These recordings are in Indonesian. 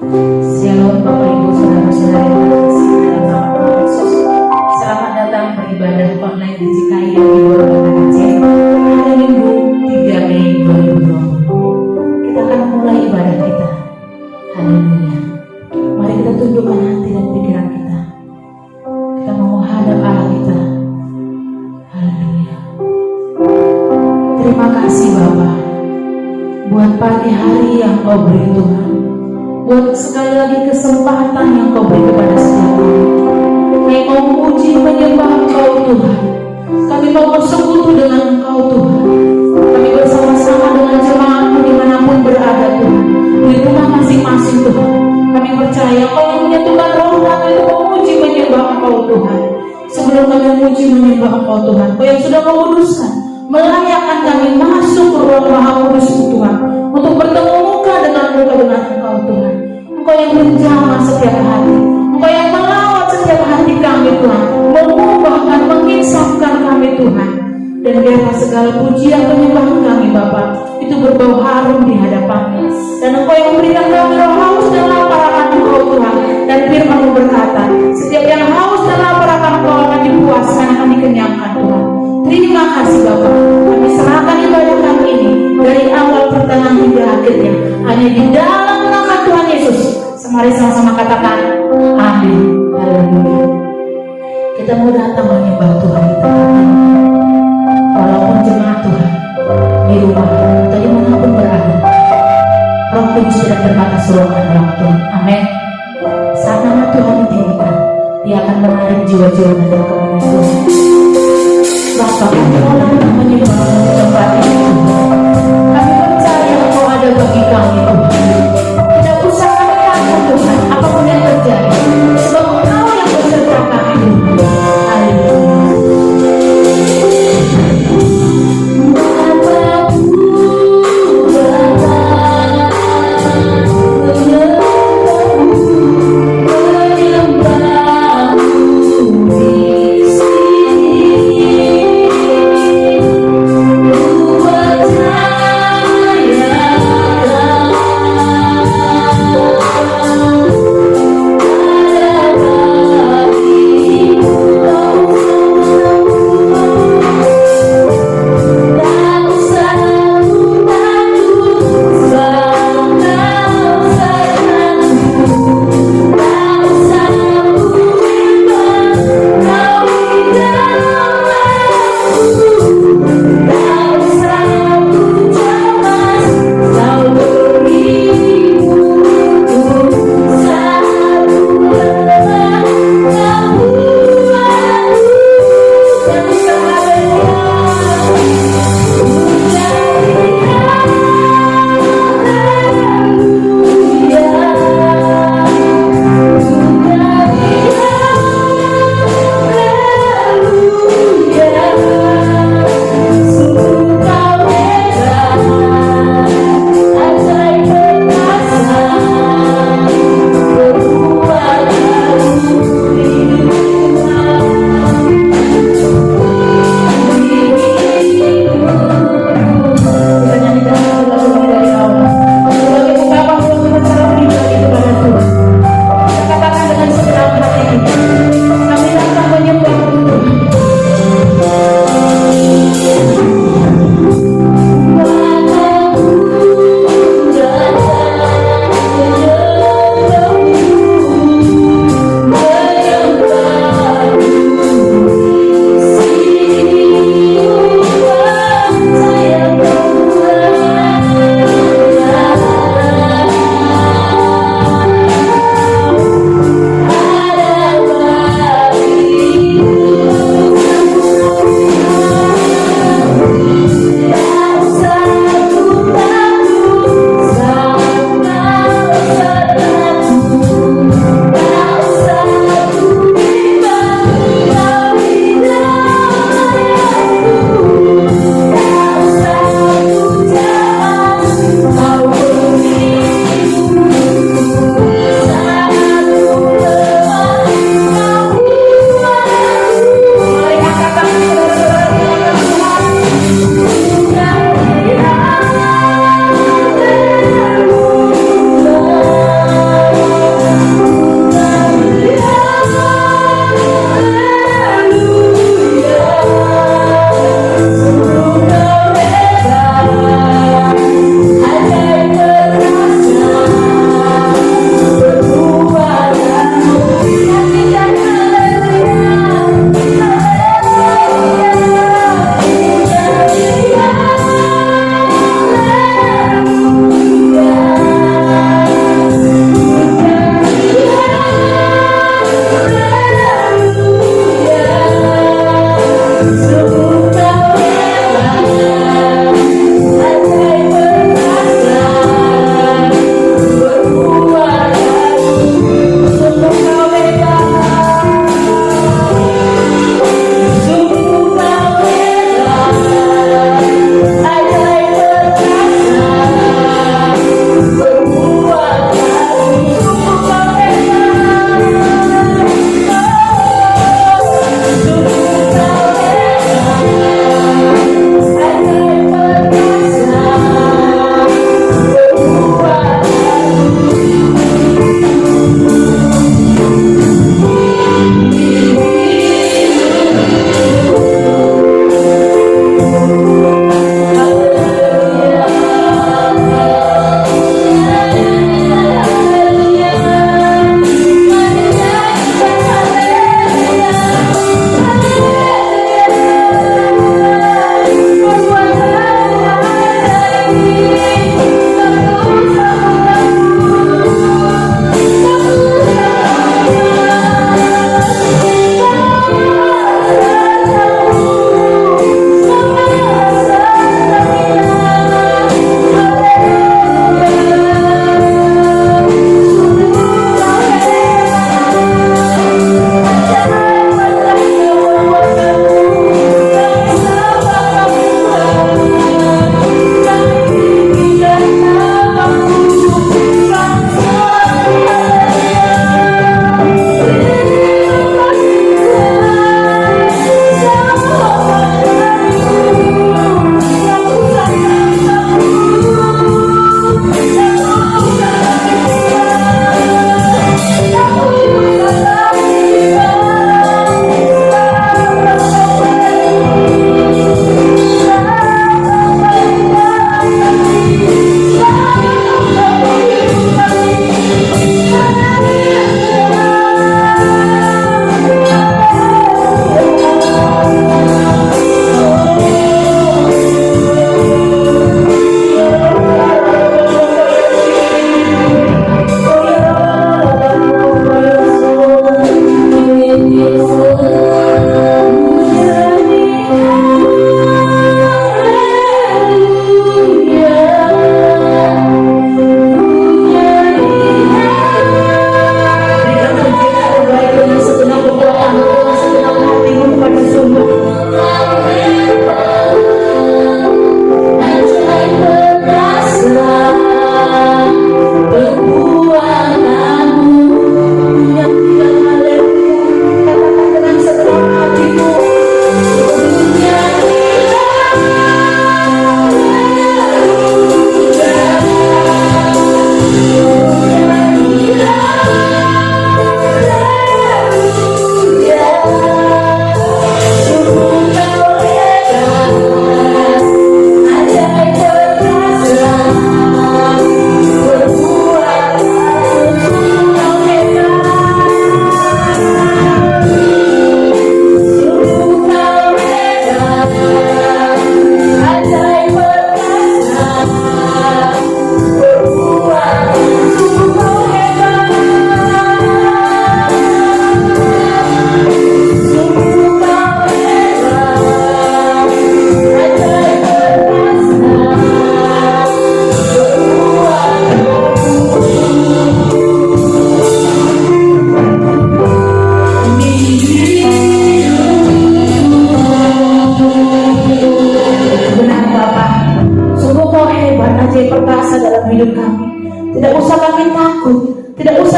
Shalom Bapak Ibu Saudara-saudara yang terkasih dalam nama Tuhan Yesus. Selamat datang beribadah online di Cikaya di Borobudur Aceh. Hari Minggu 3 Mei 2020. Kita akan mulai ibadah kita. Haleluya. Mari kita tundukkan hati dan pikiran kita. Kita mau menghadap Allah kita. Haleluya. Terima kasih Bapa buat pagi hari yang Kau beri Tuhan, buat sekali lagi kesempatan yang Kau beri kepada setiap kami. Kami mau memuji menyembah Engkau Tuhan. Kami mau bersekutu dengan Engkau Tuhan. Kami bersama-sama dengan jemaat-Mu dimanapun berada Tuhan, di rumah masing-masing Tuhan. Kami percaya Kau yang menyatukan roh kami untuk memuji menyembah Engkau Tuhan. Sebelum kami memuji menyembah Engkau Tuhan, Kau yang sudah menguduskan, melayakkan kami masuk ke ruang Maha Kudus Tuhan, untuk bertemu muka dengan Engkau Tuhan. Engkau yang menjamah setiap hati, Engkau yang melawat setiap hati kami Tuhan, mengubahkan, menginsafkan kami Tuhan. Dan biarlah segala pujian penyembahan kami Bapa itu berbau harum di hadapan-Mu. Dan Engkau yang memberikan kami roh haus dan lapar akan Engkau Tuhan. Dan firman-Mu berkata, setiap yang haus dan lapar akan Engkau akan dipuaskan, akan dikenyangkan Tuhan. Terima kasih Bapa. Kami serahkan ibadah kami ini dari awal pertengahan hingga akhirnya hanya di dalam nama Tuhan Yesus. Mari sama-sama katakan amin. Haleluya. Kita mau datang menyembah Tuhan di tempat ini. Walaupun jemaat Tuhan di rumah atau dimanapun berada, Roh Kudus tidak terbatas ruangan waktu. Amin. Saat nama Tuhan ditinggikan, Dia akan menarik jiwa-jiwa datang kepada Tuhan. Bapa, kami mau datang menyembah di tempat ini Tuhan. Kami percaya Engkau ada bagi kami Tuhan. Tidak usah kami takut Tuhan, apapun yang terjadi, sebab Engkau yang beserta kami Tuhan. Haleluya.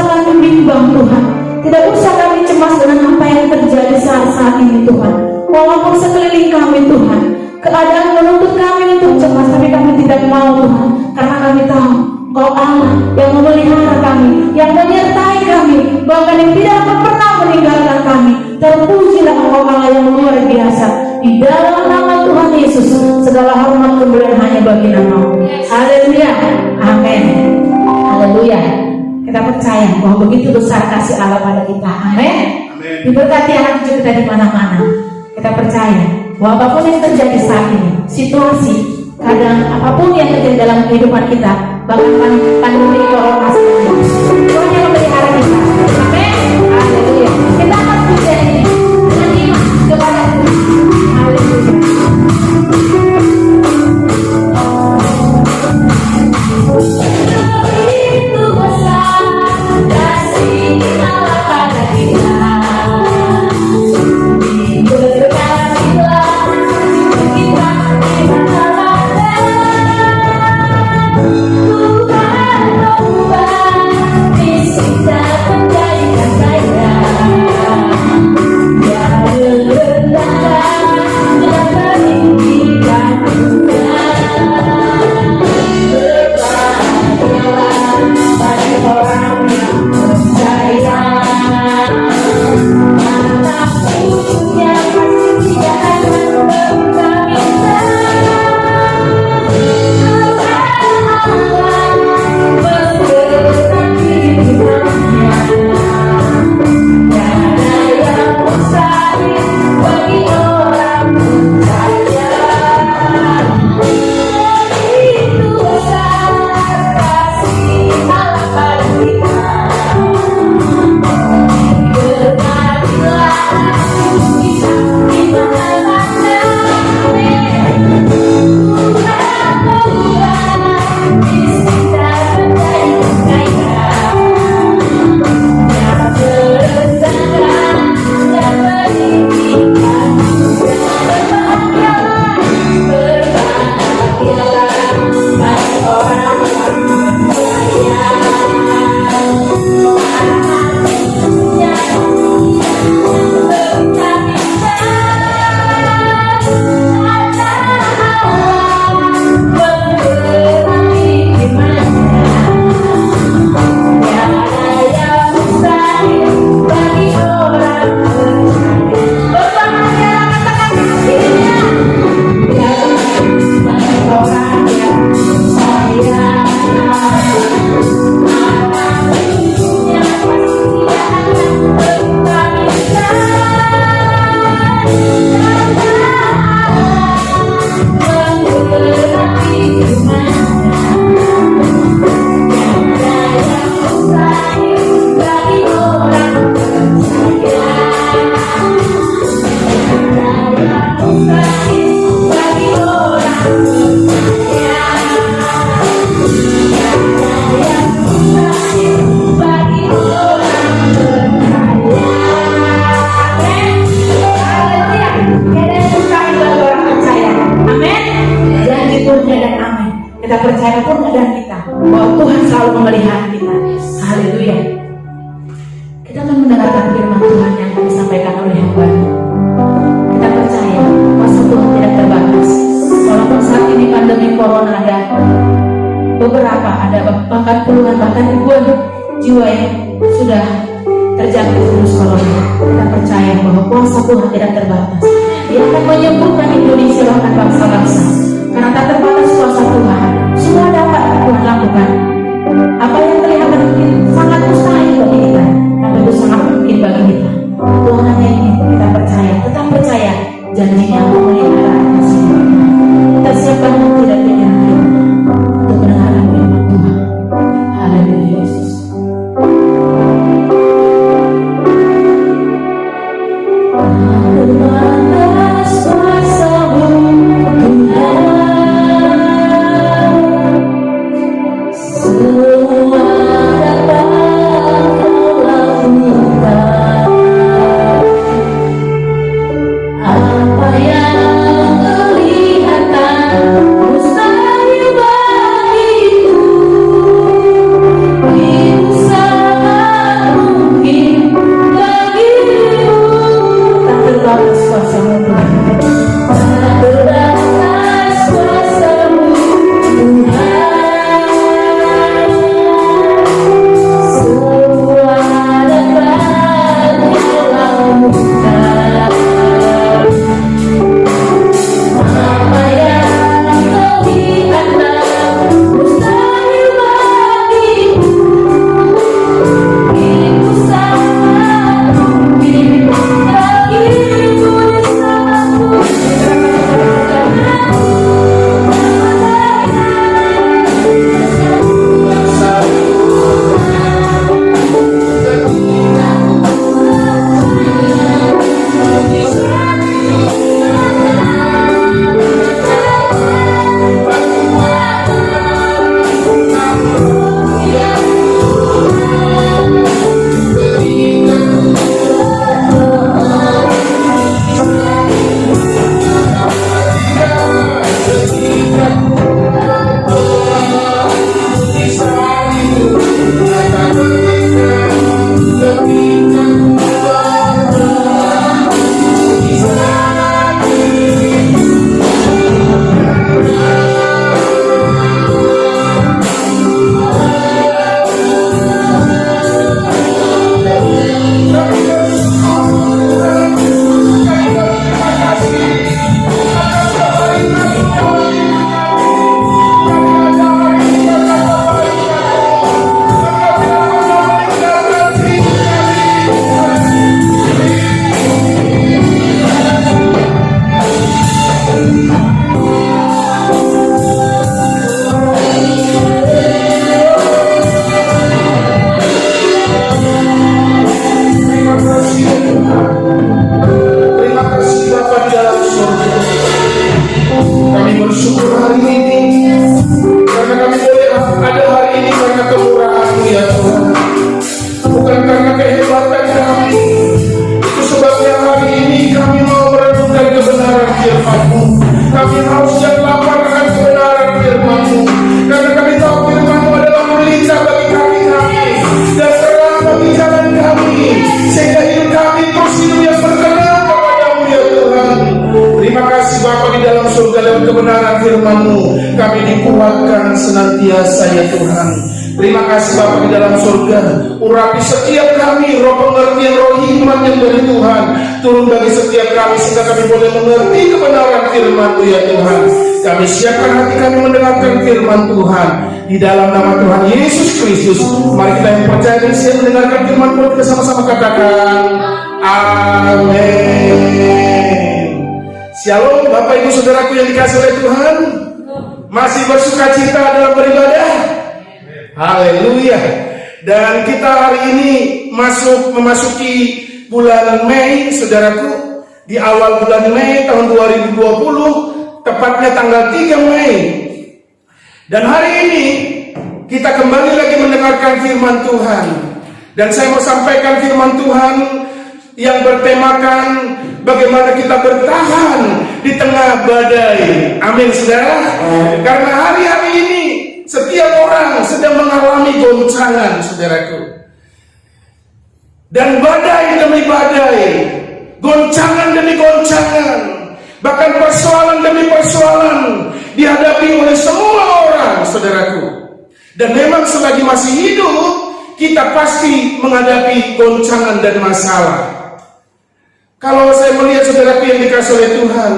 usah kami bimbang Tuhan, tidak usah kami cemas dengan apa yang terjadi saat ini Tuhan. Walaupun sekeliling kami Tuhan, keadaan menuntut kami untuk cemas, tapi kami tidak mau Tuhan, karena kami tahu Kau Allah yang memelihara kami, yang menyertai kami, bahkan yang tidak akan pernah meninggalkan kami. Terpujilah Engkau Allah yang luar biasa. Di dalam nama Tuhan Yesus, segala hormat kemuliaan hanya bagi nama-Mu. Haleluya, amin. Haleluya. Kita percaya bahwa begitu besar kasih Allah pada kita. Amin. Diberkati anak cucu kita di mana-mana. Kita percaya bahwa apapun yang terjadi saat ini, situasi, kadang apapun yang terjadi dalam kehidupan kita, bahkan pandemi corona sekarang, Tuhan yang memelihara kita. Amin. Haleluya. Kita akan puja ini dengan iman kepada Tuhan. Haleluya. Begitu besar kasih Allah pada kita. Diberkatilah kita di mana-mana. Tuhan memubah miskin dan menjadikan kaya. Dia merendahkan dan meninggikan Tuhan. Berbahagialah bagi orang yang percaya. Anak cucunya pasti tidak akan berminta. Kita percaya pun keadaan kita bahwa Tuhan selalu memelihara kita. Haleluya. Kita akan mendengarkan firman Tuhan yang disampaikan oleh hamba-Nya. Kita percaya kuasa Tuhan tidak terbatas. Walaupun saat ini pandemi corona ada beberapa, ada bahkan puluhan, bahkan ribuan jiwa yang sudah terjangkit virus corona. Kita percaya bahwa kuasa Tuhan tidak terbatas. Dia akan menyembuhkan Indonesia bahkan bangsa-bangsa. Karena tak terbatas kuasa Tuhan, semua dapat Tuhan lakukan. Apa yang terlihat mungkin sangat mustahil bagi kita, tapi itu sangat mungkin bagi kita. Tuhan hanya ingin kita percaya, tetap percaya janjinya memelihara kasih kita. Kita siapkan hati dan pikiran kita untuk mendengarkan firman Tuhan. Haleluya Yesus. Terbatas kuasa-Mu Tuhan. Mustahil bagiku, surga lewat kebenaran firman-Mu. Kami dikuatkan senantiasa ya Tuhan. Terima kasih Bapa di dalam surga. Urapi setiap kami roh pengertian, roh iman yang dari Tuhan. Turun bagi setiap kami sehingga kami boleh mengerti kebenaran firman-Mu ya Tuhan. Kami siapkan hati kami mendengarkan firman Tuhan. Di dalam nama Tuhan Yesus Kristus, mari kita yang percaya dan siap mendengarkan firman Tuhan, kita sama-sama katakan amin. Shalom Bapak Ibu Saudaraku yang dikasihi oleh Tuhan. Masih bersuka cita dalam beribadah? Haleluya. Dan kita hari ini memasuki bulan Mei, saudaraku. Di awal bulan Mei tahun 2020, tepatnya tanggal 3 Mei. Dan hari ini kita kembali lagi mendengarkan firman Tuhan. Dan saya mau sampaikan firman Tuhan yang bertemakan bagaimana kita bertahan di tengah badai. Amin, saudara. Karena hari-hari ini setiap orang sedang mengalami goncangan, saudaraku. Dan badai demi badai, goncangan demi goncangan, bahkan persoalan demi persoalan dihadapi oleh semua orang, saudaraku. Dan memang selagi masih hidup, kita pasti menghadapi goncangan dan masalah. Kalau saya melihat saudaraku yang dikasihi oleh Tuhan,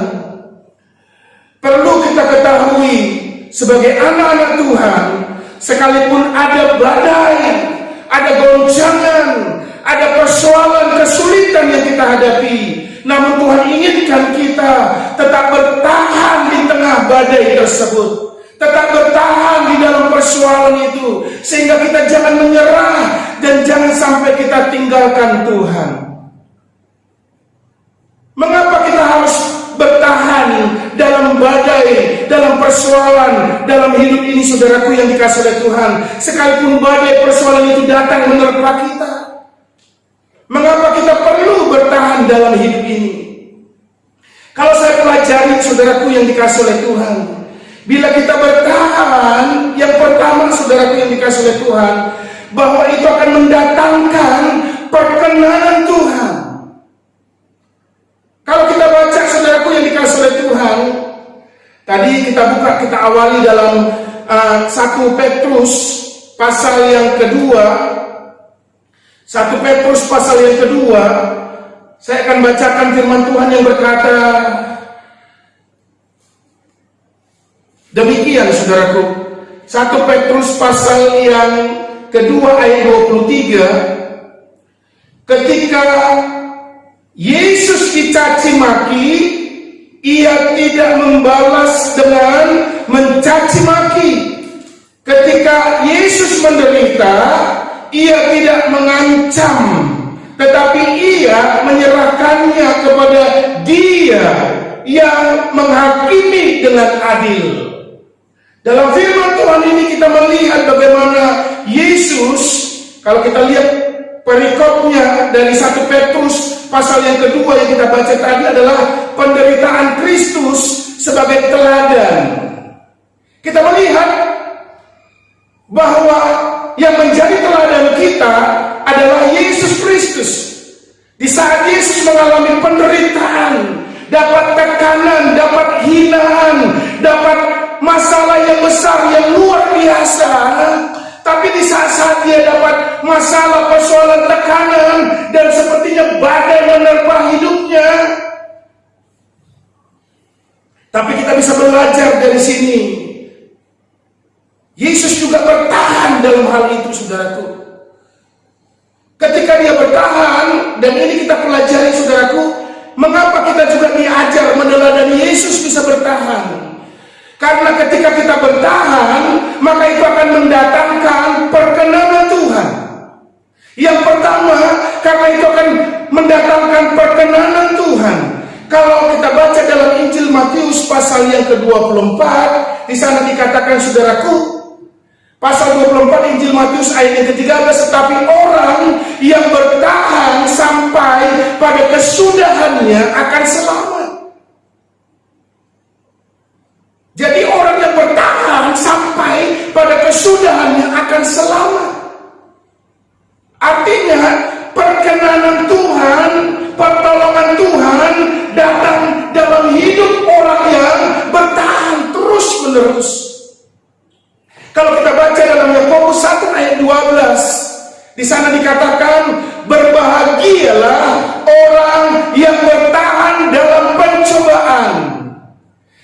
perlu kita ketahui sebagai anak-anak Tuhan, sekalipun ada badai, ada goncangan, ada persoalan, kesulitan yang kita hadapi, namun Tuhan inginkan kita tetap bertahan di tengah badai tersebut, tetap bertahan di dalam persoalan itu, sehingga kita jangan menyerah dan jangan sampai kita tinggalkan Tuhan. Mengapa kita harus bertahan dalam badai, dalam persoalan, dalam hidup ini, saudaraku yang dikasihi oleh Tuhan? Sekalipun badai persoalan itu datang menerpa kita, mengapa kita perlu bertahan dalam hidup ini? Kalau saya pelajari, saudaraku yang dikasihi oleh Tuhan, bila kita bertahan, yang pertama, saudaraku yang dikasihi oleh Tuhan, bahwa itu akan mendatangkan perkenanan Tuhan. Kalau kita baca, saudaraku yang dikasihi oleh Tuhan, tadi kita awali dalam 1 Petrus pasal yang kedua. 1 Petrus pasal yang kedua, saya akan bacakan firman Tuhan yang berkata demikian, saudaraku. 1 Petrus pasal yang kedua ayat 23, ketika Yesus dicaci maki, ia tidak membalas dengan mencaci maki. Ketika Yesus menderita, ia tidak mengancam, tetapi ia menyerahkannya kepada Dia yang menghakimi dengan adil. Dalam firman Tuhan ini kita melihat bagaimana Yesus, kalau kita lihat perikopnya dari 1 Petrus pasal yang kedua yang kita baca tadi adalah penderitaan Kristus sebagai teladan. Kita melihat bahwa yang menjadi teladan kita adalah Yesus Kristus. Di saat Yesus mengalami penderitaan, dapat tekanan, dapat hinaan, dapat masalah yang besar, yang luar biasa, tapi di saat-saat dia dapat masalah, persoalan, tekanan, dan sepertinya badai menerpa hidupnya, tapi kita bisa belajar dari sini. Yesus juga bertahan dalam hal itu, saudaraku. Ketika dia bertahan, dan ini kita pelajari, saudaraku, mengapa kita juga diajar meneladani Yesus bisa bertahan? Karena ketika kita bertahan, maka itu akan mendatangkan perkenanan Tuhan. Yang pertama, karena itu akan mendatangkan perkenanan Tuhan. Kalau kita baca dalam Injil Matius pasal yang ke-24, di sana dikatakan, saudaraku, pasal 24 Injil Matius ayat yang ke-13, tetapi orang yang bertahan sampai pada kesudahannya akan selamat. Jadi orang yang bertahan sampai pada kesudahannya akan selamat. Artinya perkenanan Tuhan, pertolongan Tuhan datang dalam hidup orang yang bertahan Di sana dikatakan, berbahagialah orang yang bertahan dalam pencobaan.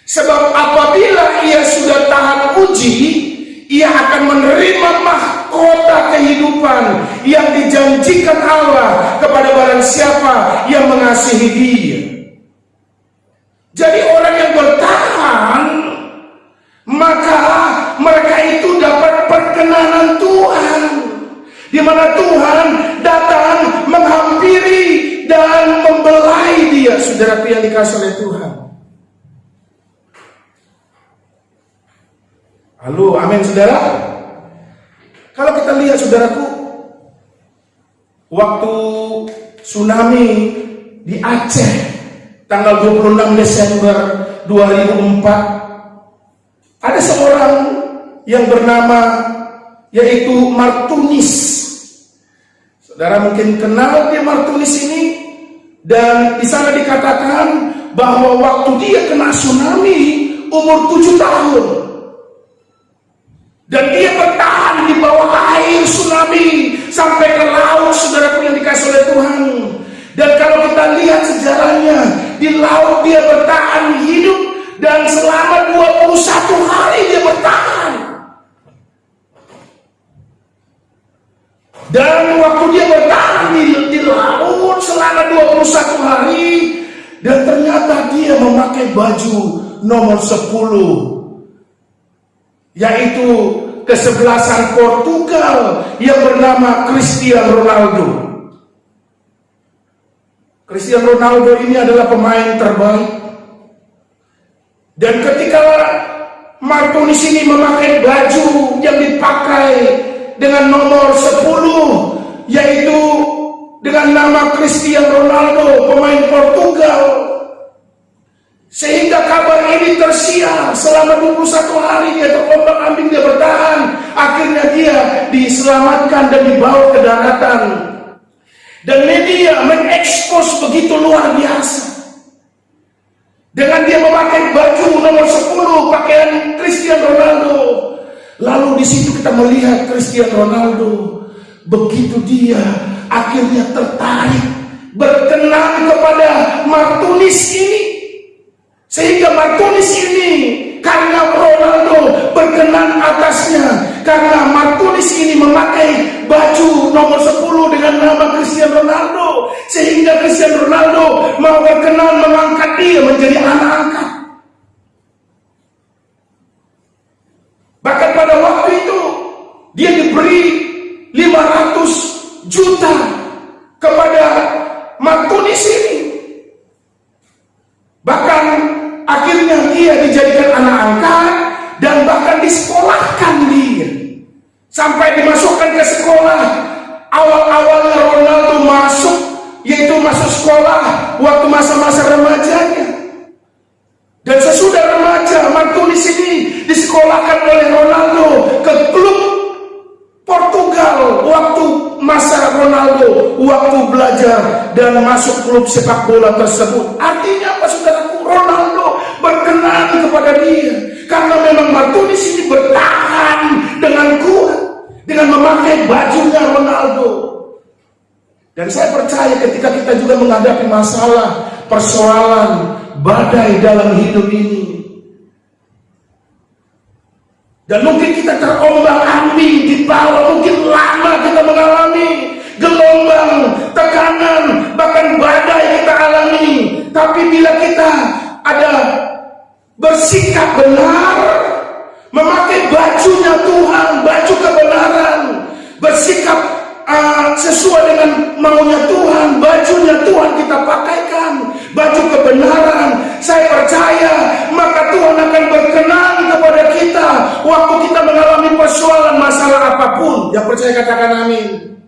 Sebab apabila ia sudah tahan uji, ia akan menerima mahkota kehidupan yang dijanjikan Allah kepada barang siapa yang mengasihi Dia. Jadi orang yang bertahan, maka mereka itu dapat perkenanan Tuhan, di mana Tuhan datang menghampiri dan membelai dia. Saudara yang dikasih oleh Tuhan. Halo, amin saudara. Kalau kita lihat saudaraku, waktu tsunami di Aceh tanggal 26 Desember 2004, ada seorang yang bernama yaitu Martunis. Saudara mungkin kenal dia Martunis ini, dan di sana dikatakan bahwa waktu dia kena tsunami umur 7 tahun. Dan dia bertahan di bawah air tsunami sampai ke laut, saudaraku yang dikasih oleh Tuhan. Dan kalau kita lihat sejarahnya, di laut dia bertahan hidup, dan selama 21 hari dia bertahan. Dan waktu dia bertahan di laut selama 21 hari, dan ternyata dia memakai baju nomor 10, yaitu kesebelasan Portugal yang bernama Cristiano Ronaldo. Cristiano Ronaldo ini adalah pemain terbaik. Dan ketika Martunis ini memakai baju yang dipakai dengan nomor 10, yaitu dengan nama Cristiano Ronaldo, pemain Portugal, sehingga kabar ini tersiar selama 21 hari dia terombang-ambing, dia bertahan. Akhirnya dia diselamatkan dan dibawa ke daratan. Dan media mengekspos begitu luar biasa. Dengan dia memakai baju nomor 10, pakaian Cristiano Ronaldo. Lalu di situ kita melihat Cristiano Ronaldo, begitu dia akhirnya tertarik, berkenan kepada Martunis ini. Sehingga Martunis ini, karena Ronaldo berkenan atasnya, karena Martunis ini memakai baju nomor 10 dengan nama Cristiano Ronaldo, sehingga Cristiano Ronaldo mau berkenan mengangkat dia menjadi anak angkat. Bahkan pada waktu itu dia diberi 500 juta kepada Martunis ini. Bahkan akhirnya dia dijadikan anak angkat dan bahkan disekolahkan dia. Sampai dimasukkan ke sekolah. Awal-awalnya Ronaldo masuk, yaitu masuk sekolah waktu masa-masa remajanya. Dan sesudah remaja, Martunis ini disekolahkan oleh Ronaldo ke klub Portugal waktu masa Ronaldo, waktu belajar dan masuk klub sepak bola tersebut. Artinya apa saudaraku? Ronaldo berkenan kepada dia karena memang Martunis ini bertahan dengan kuat dengan memakai bajunya Ronaldo. Dan saya percaya ketika kita juga menghadapi masalah, persoalan, badai dalam hidup ini, dan mungkin kita terombang-ambing di bawah, mungkin lama kita mengalami gelombang, tekanan, bahkan badai kita alami. Tapi bila kita ada bersikap benar, memakai bajunya Tuhan, baju kebenaran, bersikap sesuai dengan maunya Tuhan, bajunya Tuhan kita pakaikan, baju kebenaran, saya percaya maka Tuhan akan berkenan kepada kita waktu kita mengalami persoalan masalah apapun. Yang percaya katakan amin.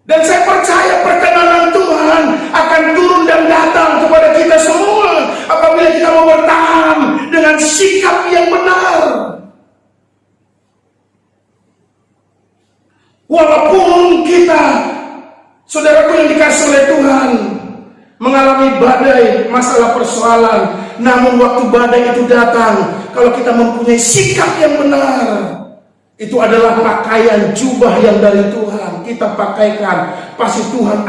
Dan saya percaya perkenanan Tuhan akan turun dan datang kepada kita semua apabila kita mau bertahan dengan sikap yang benar. Walaupun kita, saudaraku yang dikasih oleh Tuhan, mengalami badai, masalah persoalan, namun waktu badai itu datang, kalau kita mempunyai sikap yang benar, itu adalah pakaian jubah yang dari Tuhan. kita pakaikan, pasti Tuhan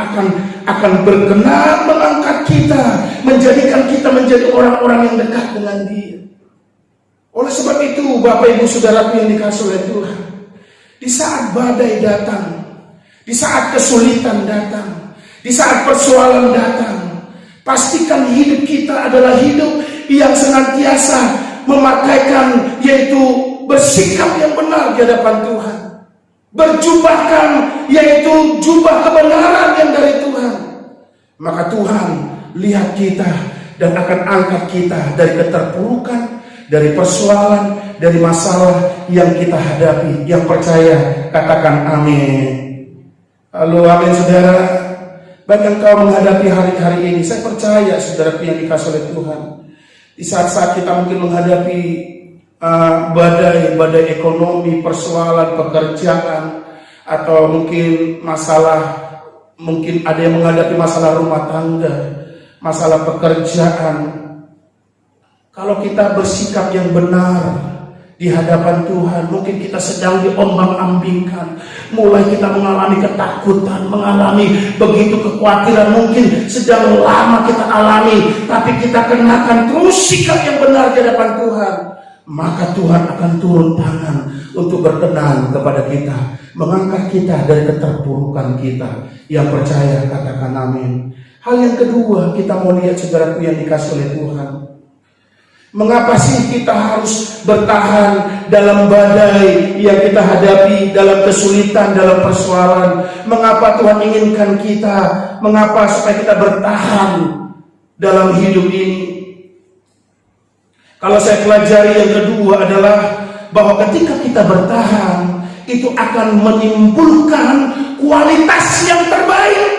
akan berkenan mengangkat kita, menjadikan kita menjadi orang-orang yang dekat dengan Dia. Oleh sebab itu, Bapak Ibu Saudaraku yang dikasihi oleh Tuhan, di saat badai datang, di saat kesulitan datang, di saat persoalan datang, pastikan hidup kita adalah hidup yang senantiasa memakaikan, yaitu bersikap yang benar di hadapan Tuhan, berjubahkan, yaitu jubah kebenaran yang dari Tuhan. Maka Tuhan lihat kita dan akan angkat kita dari keterpurukan, dari persoalan, dari masalah yang kita hadapi. Yang percaya katakan amin. Halo, amin saudara. Bagi engkau menghadapi hari-hari ini, saya percaya saudara yang dikasihi oleh Tuhan, di saat-saat kita mungkin menghadapi badai ekonomi, persoalan pekerjaan, atau mungkin masalah, mungkin ada yang menghadapi masalah rumah tangga, masalah pekerjaan. Kalau kita bersikap yang benar di hadapan Tuhan, mungkin kita sedang diombang-ambingkan, mulai kita mengalami ketakutan, mengalami begitu kekhawatiran, mungkin sedang lama kita alami, tapi kita kenakan terus sikap yang benar di hadapan Tuhan, maka Tuhan akan turun tangan untuk berkenan kepada kita, mengangkat kita dari keterpurukan kita. Yang percaya katakan amin. Hal yang kedua, kita mau lihat saudaraku yang dikasihi oleh Tuhan, mengapa sih kita harus bertahan dalam badai yang kita hadapi, dalam kesulitan, dalam persoalan? Mengapa Tuhan inginkan kita? Mengapa supaya kita bertahan dalam hidup ini? Kalau saya pelajari yang kedua adalah bahwa ketika kita bertahan, itu akan menimbulkan kualitas yang terbaik.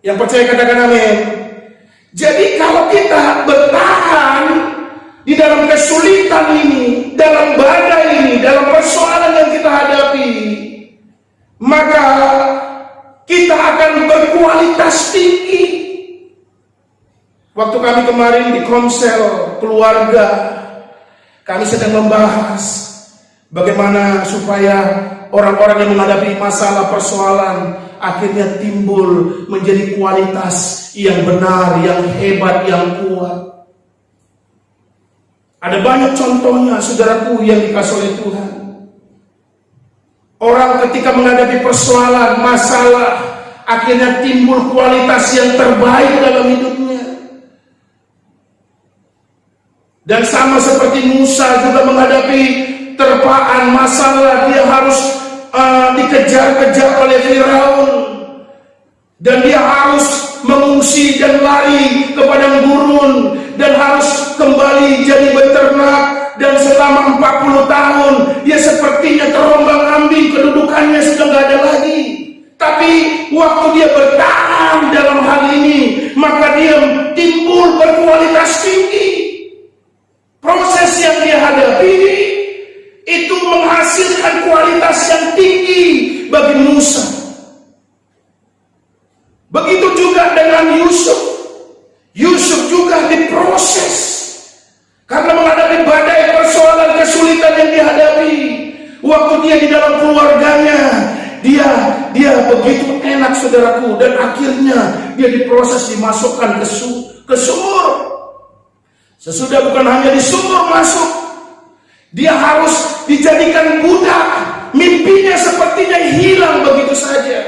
Yang percaya katakan amin. Jadi kalau kita bertahan di dalam kesulitan ini, dalam badai ini, dalam persoalan yang kita hadapi, maka kita akan berkualitas tinggi. Waktu kami kemarin di konsel keluarga, kami sedang membahas bagaimana supaya orang-orang yang menghadapi masalah persoalan akhirnya timbul menjadi kualitas yang benar, yang hebat, yang kuat. Ada banyak contohnya saudaraku yang dikasihi oleh Tuhan. Orang ketika menghadapi persoalan, masalah, akhirnya timbul kualitas yang terbaik dalam hidupnya. Dan sama seperti Musa juga menghadapi terpaan masalah, dia harus dikejar-kejar oleh Firaun, dan dia harus mengungsi dan lari ke padang gurun, dan harus kembali jadi beternak. Dan selama 40 tahun dia sepertinya terombang-ambing, kedudukannya sudah tidak ada lagi. Tapi waktu dia bertahan dalam hal ini, maka dia timbul berkualitas tinggi. Proses yang dia hadapi itu menghasilkan kualitas yang tinggi bagi Musa. Begitu juga dengan Yusuf. Yusuf juga diproses karena menghadapi badai persoalan kesulitan yang dihadapi. Waktu dia di dalam keluarganya, dia begitu enak saudaraku, dan akhirnya dia diproses, dimasukkan ke sumur. Sesudah bukan hanya di sumur masuk, dia harus dijadikan budak. Mimpinya sepertinya hilang begitu saja.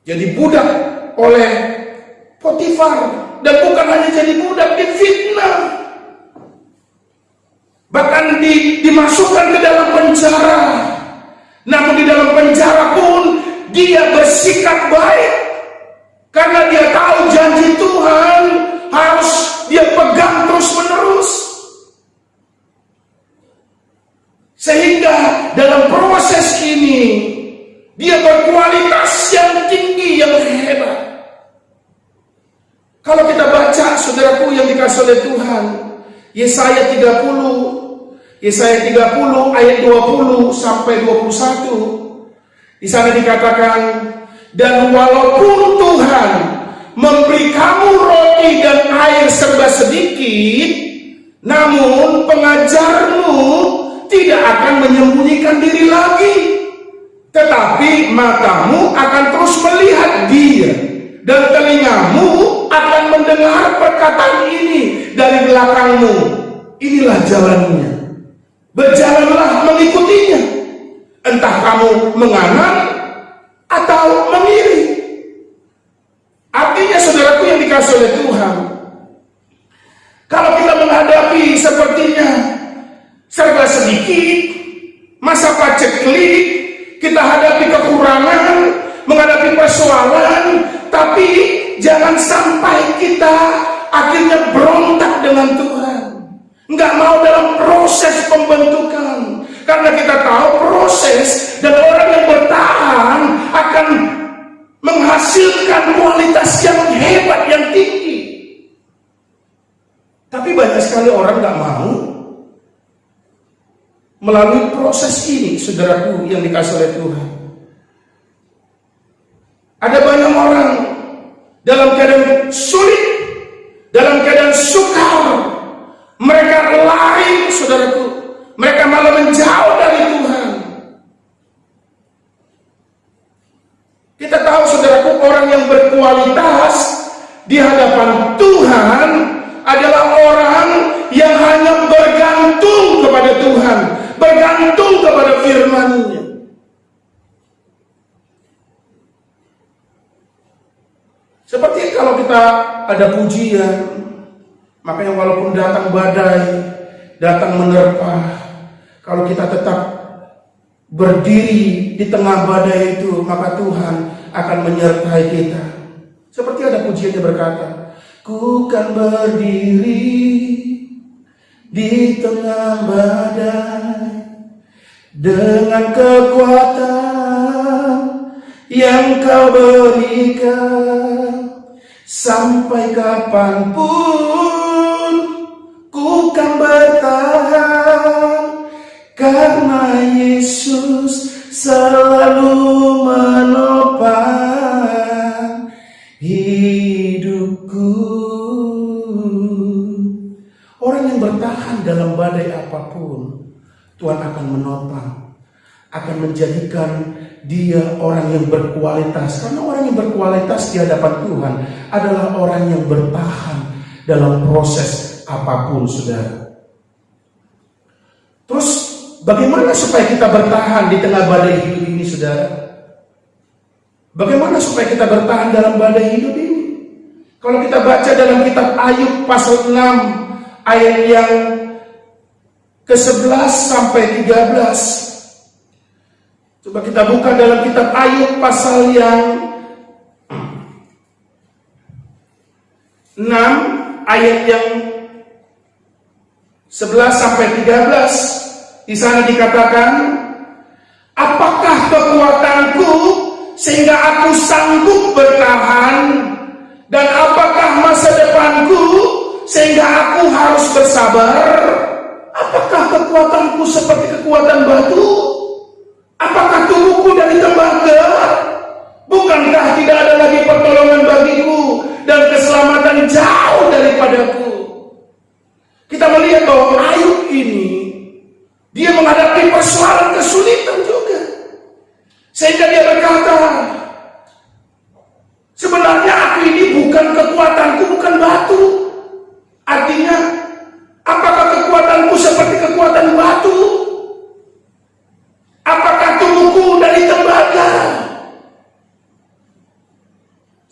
Jadi budak oleh Potifar, dan bukan hanya jadi budak, difitnah, bahkan dimasukkan ke dalam penjara. Namun di dalam penjara pun dia bersikap baik, karena dia tahu janji Tuhan harus dia pegang terus menerus, sehingga dalam proses ini dia berkualitas yang tinggi, yang hebat. Kalau kita baca saudaraku yang dikasihi oleh Tuhan, Yesaya 30 ayat 20 sampai 21, di sana dikatakan, dan walaupun Tuhan memberi kamu roti dan air serba sedikit, namun pengajarmu tidak akan menyembunyikan diri lagi. tetapi matamu akan terus melihat dia, dan telingamu akan mendengar perkataan ini dari belakangmu. Inilah jalannya, berjalanlah mengikutinya, entah kamu menganan atau mengiri. Artinya saudaraku yang dikasih oleh Tuhan, kalau kita menghadapi sepertinya serba sedikit, masa paceklik, kita hadapi kekurangan, menghadapi persoalan, tapi jangan sampai kita akhirnya berontak dengan Tuhan, nggak mau dalam proses pembentukan, karena kita tahu proses dan orang yang bertahan akan menghasilkan kualitas yang hebat, yang tinggi. Tapi banyak sekali orang nggak mau melalui proses ini, saudaraku yang dikasih oleh Tuhan. Ada banyak orang dalam keadaan sulit, dalam keadaan sukar, mereka lari, saudaraku, mereka malah menjauh dari Tuhan. Kita tahu, saudaraku, orang yang berkualitas di hadapan Tuhan adalah orang yang hanya bergantung kepada Tuhan, bergantung kepada firman-Nya. Seperti kalau kita ada pujian, makanya walaupun datang badai, datang menerpa, kalau kita tetap berdiri di tengah badai itu, maka Tuhan akan menyertai kita. Seperti ada pujiannya berkata, ku kan berdiri di tengah badai dengan kekuatan yang kau berikan, sampai kapanpun ku kan bertahan, karena Yesus selalu menopang hidupku. Orang yang bertahan dalam badai apapun, Tuhan akan menopang, akan menjadikan dia orang yang berkualitas. Karena orang yang berkualitas di hadapan Tuhan adalah orang yang bertahan dalam proses apapun, saudara. Terus bagaimana supaya kita bertahan di tengah badai hidup ini, saudara? Bagaimana supaya kita bertahan dalam badai hidup ini? Kalau kita baca dalam kitab Ayub pasal 6 ayat yang ke-11 sampai 13. Coba kita buka dalam kitab Ayub pasal yang 6 ayat yang 11 sampai 13. Di sana dikatakan, apakah kekuatanku sehingga aku sanggup bertahan, dan apakah masa depanku sehingga aku harus bersabar? Apakah kekuatanku seperti kekuatan batu? Apakah tubuhku dari tembaga? Bukankah tidak ada lagi pertolongan bagiku, dan keselamatan jauh daripadaku? Kita melihat bahwa Ayub ini, dia menghadapi persoalan kesulitan juga, sehingga dia berkata, sebenarnya aku ini bukan kekuatanku, bukan batu. Artinya, apakah kekuatanku seperti kekuatan batu? Apakah tubuhku dari tembaga?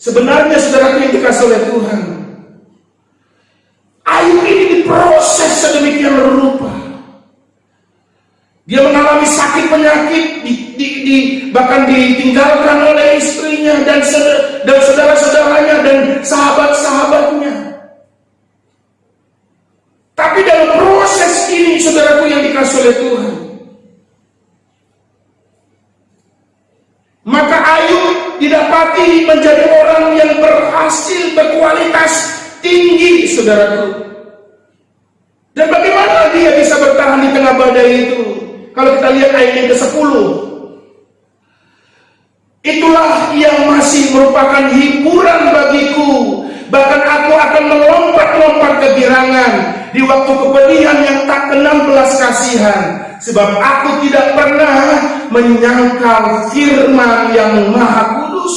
Sebenarnya saudaraku yang dikasih oleh Tuhan, Ayub ini diproses sedemikian rupa. Dia mengalami sakit penyakit, bahkan ditinggalkan oleh istrinya dan saudara-saudaranya dan sahabat-sahabatnya. Tapi dalam proses ini, saudaraku yang dikasih oleh Tuhan, maka Ayub didapati menjadi orang yang berhasil, berkualitas tinggi, saudaraku. Dan bagaimana dia bisa bertahan di tengah badai itu? Kalau kita lihat ayat yang ke-10, itulah yang masih merupakan hiburan bagiku, bahkan aku akan melompat-lompat kegirangan di waktu kepedihan yang tak kenal belas kasihan, sebab aku tidak pernah menyangkal firman yang maha kudus.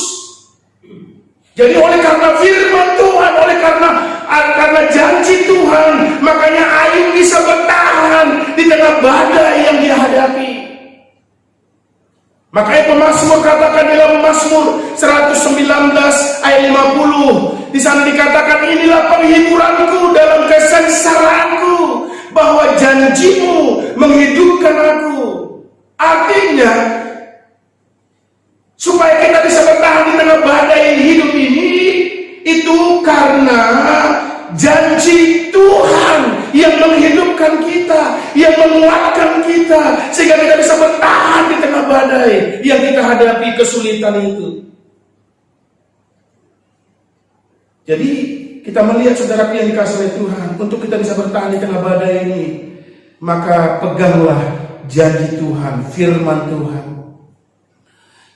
Jadi oleh karena firman Tuhan, oleh karena janji Tuhan, makanya Ayub bisa bertahan di tengah badai yang dia hadapi. Makanya pemazmur katakan dalam Mazmur 119 ayat 50, di sana dikatakan, inilah penghiburanku dalam kesengsaraanku, bahwa janjimu menghidupkan aku. Artinya, supaya kita bisa bertahan di tengah badai hidup ini, itu karena janji Tuhan yang menghidupkan kita, yang menguatkan kita, sehingga kita bisa bertahan di tengah badai yang kita hadapi, kesulitan itu. Jadi kita melihat saudaraku yang dikasihi oleh Tuhan, untuk kita bisa bertahan di tengah badai ini, maka peganglah janji Tuhan, firman Tuhan.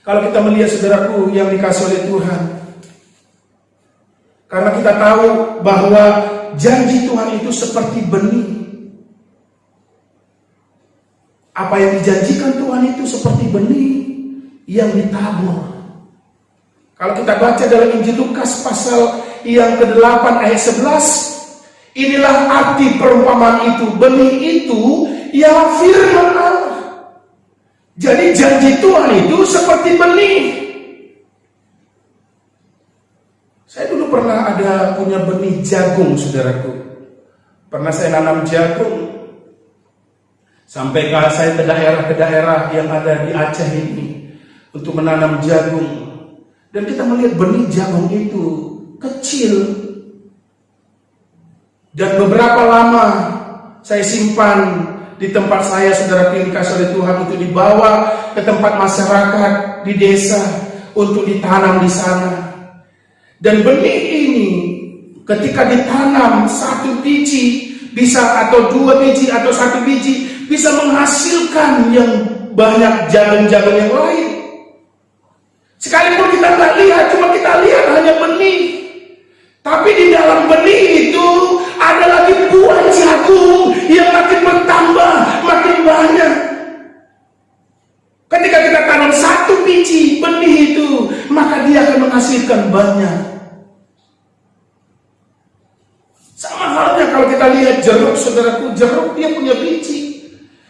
Kalau kita melihat saudaraku yang dikasihi oleh Tuhan, karena kita tahu bahwa janji Tuhan itu seperti benih. Apa yang dijanjikan Tuhan itu seperti benih yang ditabur. Kalau kita baca dalam Injil Lukas pasal yang ke-8 ayat 11, inilah arti perumpamaan itu. Benih itu ialah firman Allah. Jadi janji Tuhan itu seperti benih. Saya dulu pernah ada punya benih jagung, saudaraku. Pernah saya nanam jagung. Sampai saya ke daerah yang ada di Aceh ini untuk menanam jagung. Dan kita melihat benih jagung itu kecil. Dan beberapa lama saya simpan di tempat saya, saudara yang dikasihi oleh Tuhan, untuk dibawa ke tempat masyarakat di desa untuk ditanam di sana. Dan benih ini ketika ditanam, satu biji bisa, atau dua biji, atau satu biji bisa menghasilkan yang banyak jagung-jagung yang lain. Sekalipun kita nggak lihat, cuma kita lihat hanya benih. Tapi di dalam benih itu ada lagi buah jagung yang makin bertambah, makin banyak. Ketika kita tanam satu biji benih itu, maka dia akan menghasilkan banyak. Sama halnya kalau kita lihat jeruk, saudaraku, jeruk dia punya biji.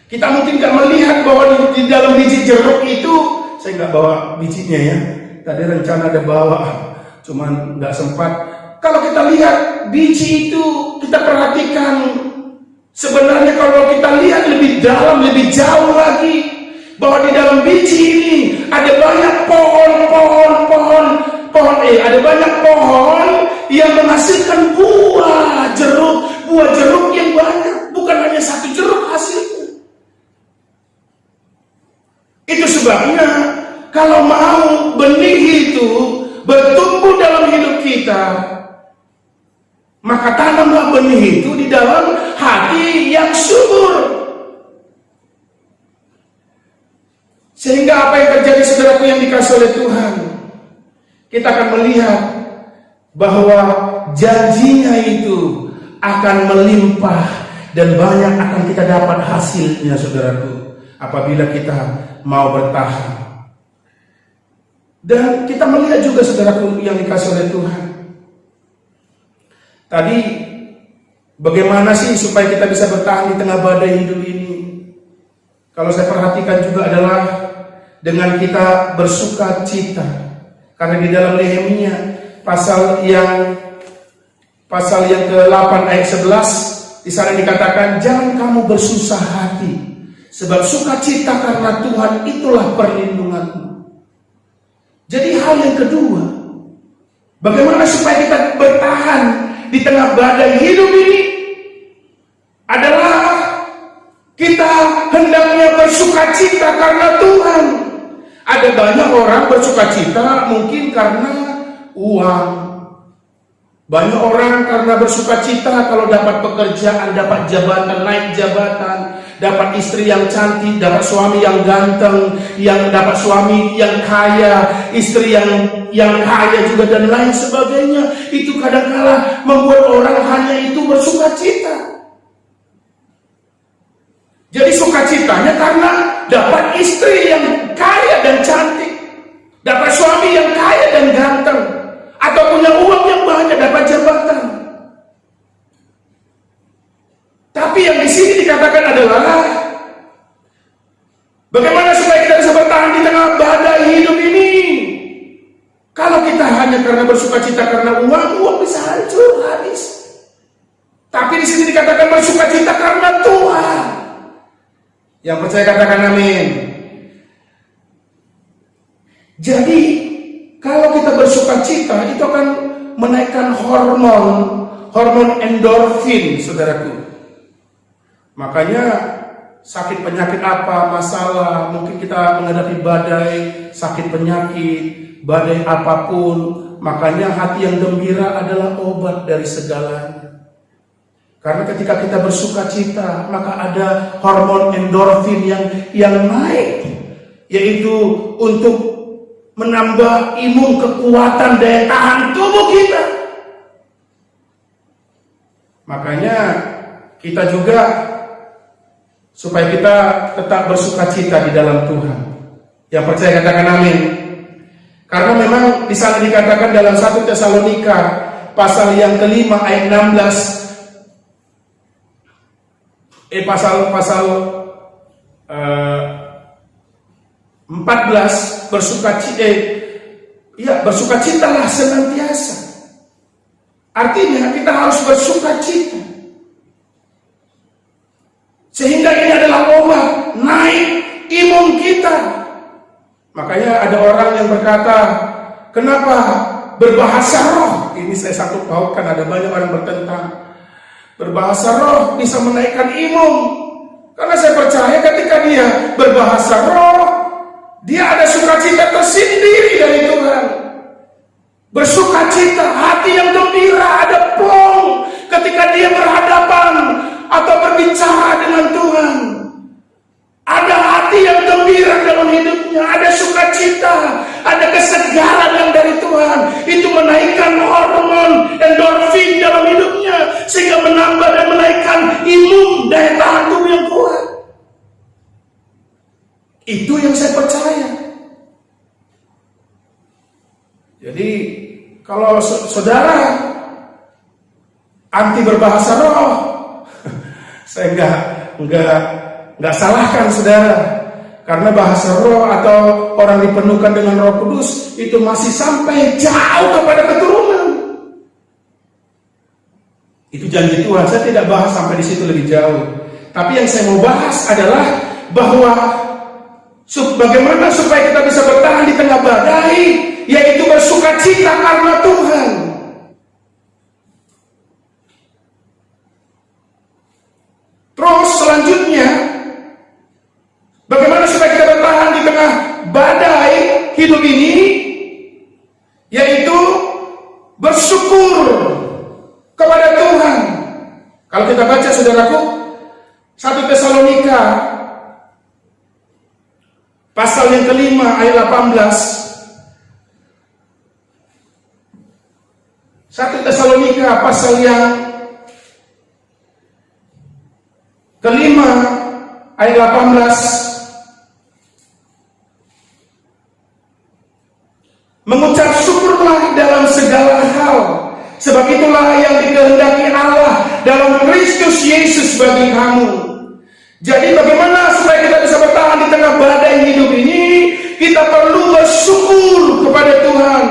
Kita mungkin nggak melihat bahwa di dalam biji jeruk itu, saya nggak bawa bijinya ya. Tadi rencana ada bawa, cuman nggak sempat. Kalau kita lihat biji itu, kita perhatikan, sebenarnya kalau kita lihat lebih dalam, lebih jauh lagi, bahwa di dalam biji ini ada banyak ada banyak pohon yang menghasilkan buah jeruk yang banyak, bukan hanya satu jeruk hasilnya. Itu sebabnya kalau mau benih itu bertumbuh dalam hidup kita, maka tanamlah benih itu di dalam hati yang subur. Sehingga apa yang terjadi, saudaraku yang dikasihi oleh Tuhan, kita akan melihat bahwa janjinya itu akan melimpah dan banyak akan kita dapat hasilnya, saudaraku, apabila kita mau bertahan. Dan kita melihat juga, saudaraku yang dikasihi oleh Tuhan, tadi bagaimana sih supaya kita bisa bertahan di tengah badai hidup ini? Kalau saya perhatikan juga adalah dengan kita bersuka cita. Karena di dalam Nehemia pasal yang ke-8 ayat 11, di sana dikatakan, jangan kamu bersusah hati, sebab sukacita karena Tuhan itulah perlindunganmu. Jadi hal yang kedua, bagaimana supaya kita bertahan di tengah badai hidup ini, adalah kita hendaknya bersukacita karena Tuhan. Ada banyak orang bersukacita mungkin karena uang. Banyak orang karena bersukacita kalau dapat pekerjaan, dapat jabatan, naik jabatan, dapat istri yang cantik, dapat suami yang ganteng, yang dapat suami yang kaya, istri yang kaya juga, dan lain sebagainya. Itu kadang-kala membuat orang hanya itu bersukacita. Jadi sukacitanya karena dapat istri yang kaya dan cantik, dapat suami yang kaya dan ganteng, atau punya uang yang banyak, dapat jabatan. Tapi yang di sini dikatakan adalah bagaimana supaya kita bisa bertahan di tengah badai hidup ini. Kalau kita hanya karena bersukacita karena uang bisa hancur, habis. Tapi di sini dikatakan bersukacita karena Tuhan. Yang percaya katakan amin. Jadi kalau kita bersukacita itu akan menaikkan hormon endorfin, saudaraku. Makanya sakit penyakit apa, masalah, mungkin kita menghadapi badai, sakit penyakit, badai apapun, makanya hati yang gembira adalah obat dari segalanya. Karena ketika kita bersukacita, maka ada hormon endorfin yang naik, yaitu untuk menambah imun, kekuatan, daya tahan tubuh kita. Makanya kita juga supaya kita tetap bersukacita di dalam Tuhan. Yang percaya katakan amin. Karena memang di sana dikatakan dalam 1 Tesalonika pasal yang kelima ayat 16, pasal 14, bersukacitalah senantiasa. Artinya kita harus bersukacita. Sehingga ini adalah obat naik imun kita. Makanya ada orang yang berkata, kenapa berbahasa roh? Ini saya sangkut pautkan, ada banyak orang bertentang. Berbahasa roh bisa menaikkan imun. Karena saya percaya ketika dia berbahasa roh, dia ada sukacita tersendiri dari Tuhan. Bersukacita, hati yang gembira, ada plong ketika dia berhadapan atau berbicara dengan Tuhan. Ada hati yang gembira dalam hidupnya, ada sukacita, ada kesegaran yang dari Tuhan. Itu menaikkan hormon endorfin dalam hidupnya, sehingga menambah dan menaikkan imun, daya tahan tubuh yang kuat. Itu yang saya percaya. Jadi kalau saudara anti berbahasa roh, saya enggak salahkan saudara, karena bahasa roh atau orang dipenuhkan dengan Roh Kudus itu masih sampai jauh kepada keturunan. Itu janji Tuhan. Saya tidak bahas sampai di situ lebih jauh. Tapi yang saya mau bahas adalah bahwa bagaimana supaya kita bisa bertahan di tengah badai, yaitu bersukacita karena Tuhan. Terus selanjutnya, bagaimana supaya kita bertahan di tengah badai hidup ini, yaitu bersyukur kepada Tuhan. Kalau kita baca saudaraku 1 Tesalonika pasal yang kelima ayat 18. 1 Tesalonika pasal yang kelima ayat 18. Mengucap syukurlah dalam segala hal, sebab itulah yang dikehendaki Allah dalam Kristus Yesus bagi kamu. Jadi bagaimana supaya kita bisa bertahan di tengah badai hidup ini? Kita perlu bersyukur kepada Tuhan.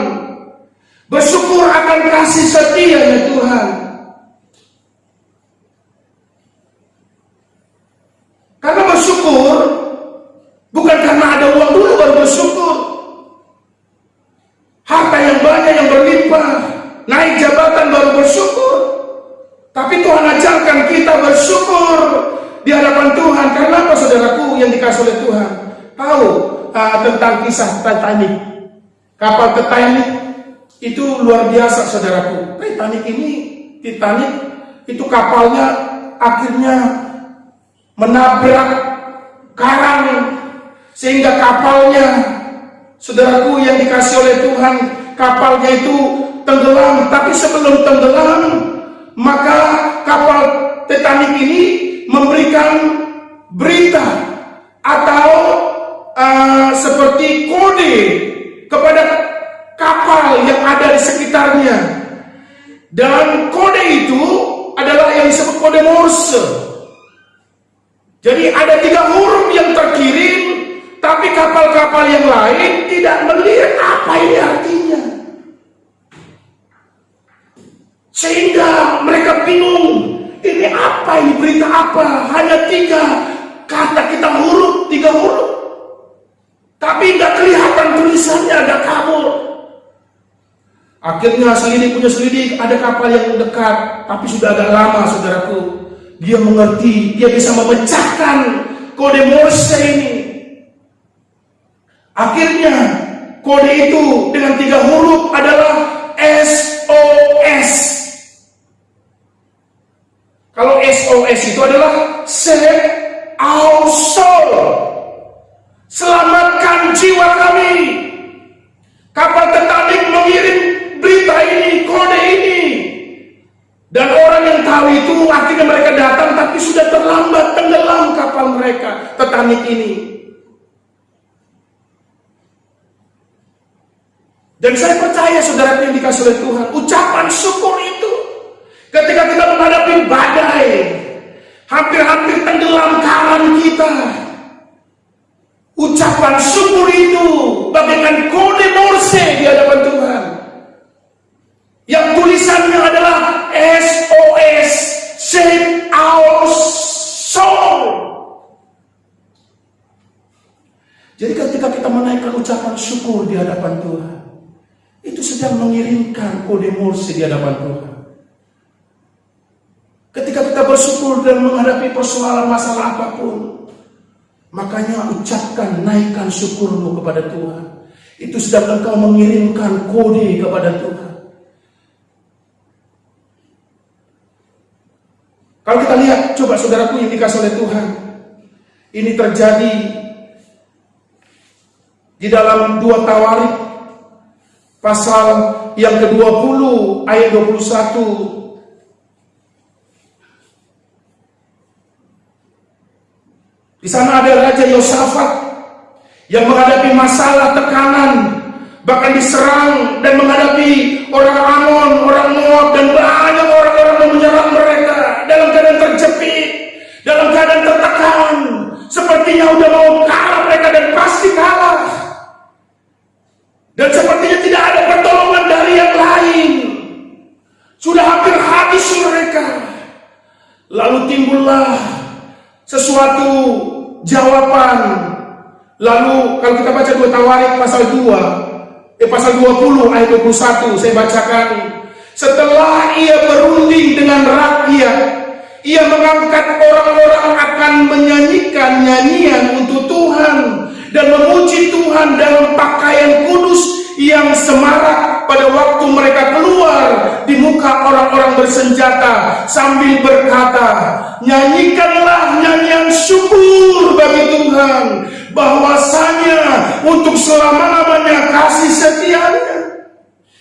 Bersyukur akan kasih setia-Nya Tuhan. Karena bersyukur bukan karena ada uang dulu baru bersyukur. Harta yang banyak yang berlimpah, naik jabatan baru bersyukur. Tapi Tuhan ajarkan kita bersyukur di hadapan Tuhan. Karena apa saudaraku yang dikasih oleh Tuhan? Tahu tentang kisah Titanic. Kapal Titanic itu luar biasa saudaraku. Titanic itu kapalnya akhirnya menabrak karang, sehingga kapalnya, saudaraku yang dikasih oleh Tuhan, kapalnya itu tenggelam. Tapi sebelum tenggelam, maka kapal Titanic ini memberikan berita atau seperti kode kepada kapal yang ada di sekitarnya. Dan kode itu adalah yang disebut kode Morse. Jadi ada 3 huruf yang terkirim, tapi kapal-kapal yang lain tidak melihat apa ini artinya. Sehingga mereka bingung, ini apa, ini berita apa? Hanya 3 kata, kita huruf, 3 huruf. Tapi nggak kelihatan tulisannya, agak kabur. Akhirnya selidik punya selidik, ada kapal yang dekat, tapi sudah agak lama, saudaraku. Dia mengerti, dia bisa memecahkan kode Morse ini. Akhirnya kode itu dengan 3 huruf adalah SOS. Kalau SOS itu adalah Save Our Soul, selamatkan jiwa kami. Kapal Titanic mengirim berita ini, kode ini. Dan orang yang tahu itu akhirnya mereka datang, tapi sudah terlambat, tenggelam kapal mereka, Titanic ini. Dan saya percaya saudara yang dikasih oleh Tuhan, ucapan syukur itu ketika kita menghadapi badai, hampir-hampir tenggelam kapal kita, ucapan syukur itu bagaikan kode Morse di hadapan Tuhan, yang tulisannya adalah SOS, Save Our Soul. Jadi ketika kita menaikkan ucapan syukur di hadapan Tuhan, itu sedang mengirimkan kode Morse di hadapan Tuhan. Ketika kita bersyukur dan menghadapi persoalan masalah apapun, makanya ucapkan, naikkan syukurmu kepada Tuhan. Itu sedang engkau mengirimkan kode kepada Tuhan. Kalau kita lihat, coba saudaraku yang dikasih oleh Tuhan, ini terjadi di dalam 2 Tawarik pasal yang ke-20 ayat 21. Di sana ada Raja Yosafat yang menghadapi masalah, tekanan, bahkan diserang dan menghadapi orang Amon, orang Moab, dan banyak orang-orang yang menyerang mereka dalam keadaan terjepit, dalam keadaan tertekan. Sepertinya udah mau kalah mereka dan pasti kalah. Dan sepertinya tidak ada pertolongan dari yang lain. Sudah hampir habis mereka. Lalu timbullah sesuatu jawaban. Lalu kalau kita baca 2 Tawarik pasal 20 ayat 21, saya bacakan. Setelah ia berunding dengan rakyat, ia mengangkat orang-orang akan menyanyikan nyanyian untuk Tuhan dan memuji Tuhan dalam pakaian kudus yang semarak pada waktu mereka keluar di muka orang-orang bersenjata sambil berkata, nyanyikanlah nyanyian syukur bagi Tuhan, bahwasanya untuk selama-lamanya kasih setianya.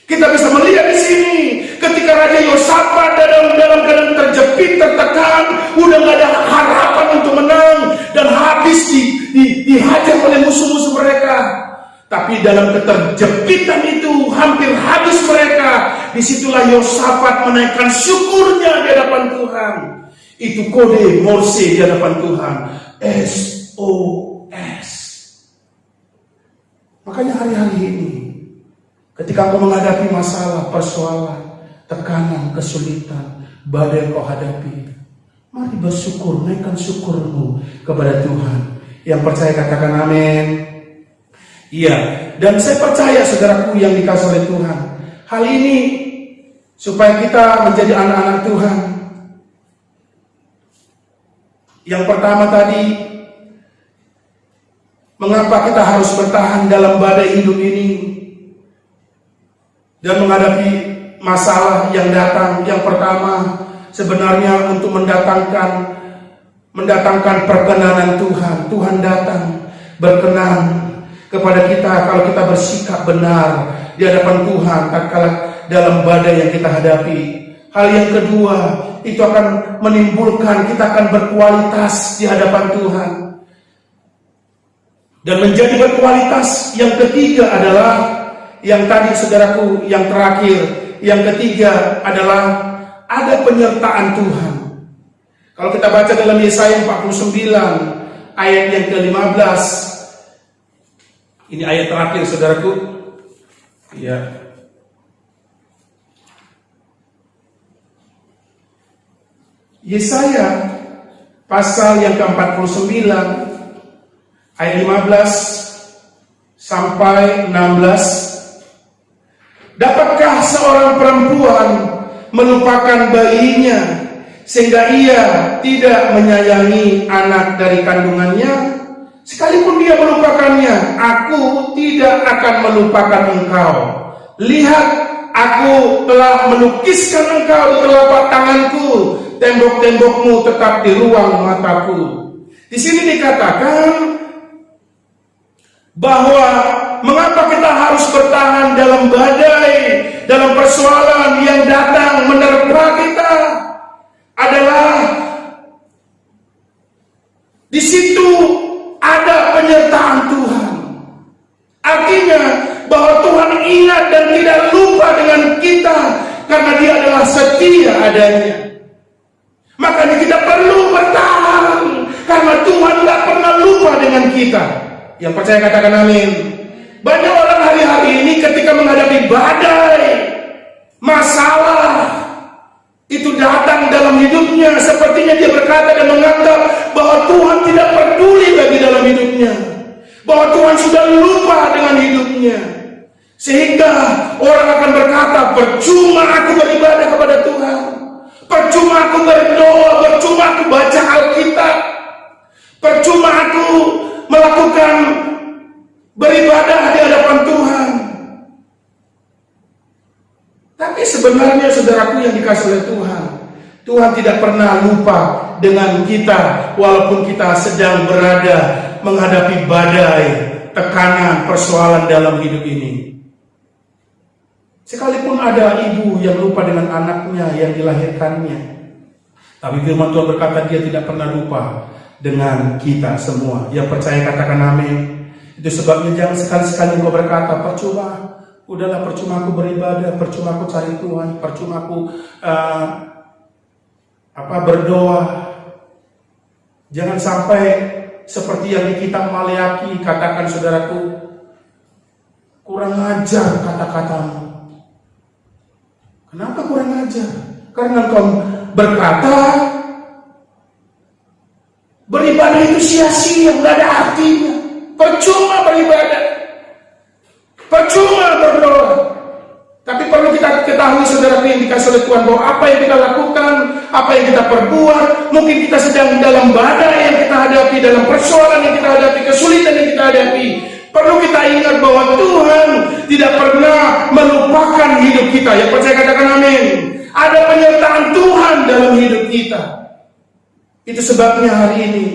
Kita bisa melihat di sini ketika Raja Yosafat dalam keadaan terjepit, tertekan, udah gak ada harapan untuk menang dan habis dihajar oleh musuh-musuh mereka. Tapi dalam keterjepitan itu hampir habis mereka. Disitulah Yosafat menaikkan syukurnya di hadapan Tuhan. Itu kode Morse di hadapan Tuhan, SOS. Makanya hari-hari ini ketika kau menghadapi masalah, persoalan, tekanan, kesulitan, badai yang kau hadapi, mari bersyukur, naikkan syukurmu kepada Tuhan. Yang percaya katakan amin. Iya, dan saya percaya saudaraku yang dikasih oleh Tuhan, hal ini supaya kita menjadi anak-anak Tuhan. Yang pertama tadi, mengapa kita harus bertahan dalam badai hidup ini dan menghadapi masalah yang datang. Yang pertama sebenarnya untuk mendatangkan perkenanan Tuhan. Tuhan datang berkenan kepada kita kalau kita bersikap benar di hadapan Tuhan tatkala dalam badai yang kita hadapi. Hal yang kedua, itu akan menimbulkan kita akan berkualitas di hadapan Tuhan. dan menjadi berkualitas. Yang ketiga adalah yang tadi saudaraku, yang terakhir, yang ketiga adalah ada penyertaan Tuhan. Kalau kita baca dalam Yesaya 49 ayat yang ke-15, ini ayat terakhir saudaraku. Ya. Yesaya pasal yang ke-49 ayat 15 sampai 16. Dapatkah seorang perempuan melupakan bayinya sehingga ia tidak menyayangi anak dari kandungannya? Sekalipun dia melupakannya, aku tidak akan melupakan engkau. Lihat, aku telah melukiskan engkau di telapak tanganku, tembok-tembokmu tetap di ruang mataku. Di sini dikatakan bahwa mengapa kita harus bertahan dalam badai, dalam persoalan yang datang menerpa kita, adalah di situ ada penyertaan Tuhan. Artinya bahwa Tuhan ingat dan tidak lupa dengan kita karena Dia adalah setia adanya. Makanya kita perlu bertahan karena Tuhan tidak pernah lupa dengan kita. Yang percaya katakan amin. Banyak orang hari-hari ini ketika menghadapi badai, masalah itu datang dalam hidupnya, sepertinya dia berkata dan menganggap bahwa Tuhan tidak peduli lagi dalam hidupnya, bahwa Tuhan sudah lupa dengan hidupnya, sehingga orang akan berkata, percuma aku beribadah kepada Tuhan, percuma aku berdoa, percuma aku baca Alkitab, percuma aku melakukan beribadah di hadapan Tuhan. Tapi sebenarnya saudaraku yang dikasih oleh Tuhan, Tuhan tidak pernah lupa dengan kita walaupun kita sedang berada menghadapi badai, tekanan, persoalan dalam hidup ini. Sekalipun ada ibu yang lupa dengan anaknya yang dilahirkannya, tapi firman Tuhan berkata Dia tidak pernah lupa dengan kita semua. Yang percaya katakan amin. Itu sebabnya jangan sekali-sekali engkau berkata, percuma, udahlah, percuma aku beribadah, percuma aku cari Tuhan, percuma aku berdoa. Jangan sampai seperti yang di kitab Maleaki katakan saudaraku, kurang ajar kata-katamu. Kenapa kurang ajar? Karena engkau berkata beribadah itu sia-sia, nggak ada artinya. Percuma beribadah, percuma berdoa. Tapi perlu kita ketahui saudara yang dikasih oleh Tuhan, bahwa apa yang kita lakukan, apa yang kita perbuat, mungkin kita sedang dalam badai yang kita hadapi, dalam persoalan yang kita hadapi, kesulitan yang kita hadapi. Perlu kita ingat bahwa Tuhan tidak pernah melupakan hidup kita. Yang percaya katakan amin. Ada penyertaan Tuhan dalam hidup kita. Itu sebabnya hari ini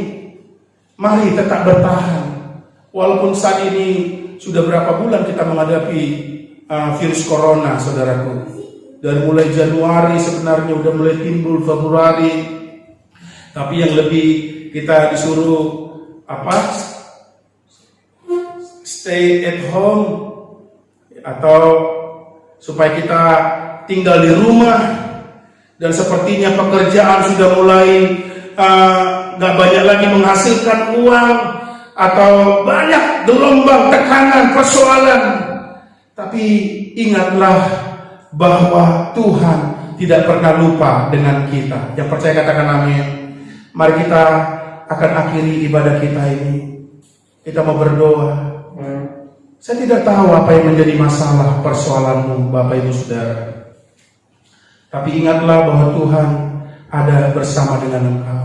mari tetap bertahan. Walaupun saat ini sudah berapa bulan kita menghadapi virus corona, saudaraku. Dari mulai Januari sebenarnya udah mulai timbul, Februari. Tapi yang lebih kita disuruh stay at home, atau supaya kita tinggal di rumah. Dan sepertinya pekerjaan sudah mulai gak banyak lagi menghasilkan uang, atau banyak gelombang tekanan, persoalan. Tapi ingatlah bahwa Tuhan tidak pernah lupa dengan kita. Yang percaya katakan amin. Mari kita akan akhiri ibadah kita ini. Kita mau berdoa. Saya tidak tahu apa yang menjadi masalah persoalanmu, Bapak Ibu Saudara. Tapi ingatlah bahwa Tuhan ada bersama dengan engkau.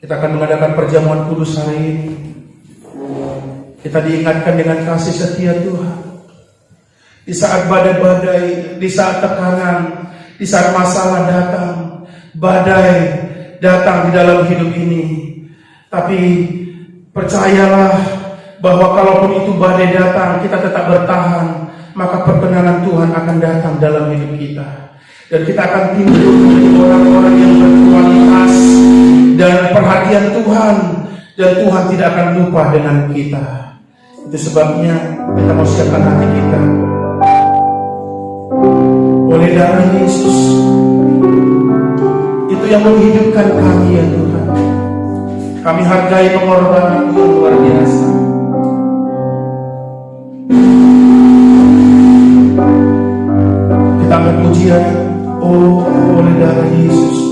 Kita akan mengadakan perjamuan kudus hari ini. Kita diingatkan dengan kasih setia Tuhan. Di saat badai-badai, di saat tekanan, di saat masalah datang, badai datang di dalam hidup ini. Tapi percayalah bahwa kalaupun itu badai datang, kita tetap bertahan, maka perkenanan Tuhan akan datang dalam hidup kita. Dan kita akan timbul menjadi orang-orang yang berkualitas. Dan perhatian Tuhan dan Tuhan tidak akan lupa dengan kita. Itu sebabnya kita mau siapkan hati kita. Oleh darah Yesus, itu yang menghidupkan kami ya Tuhan. Kami hargai pengorbanan yang luar biasa. Kita angkat pujian, oh oleh darah Yesus.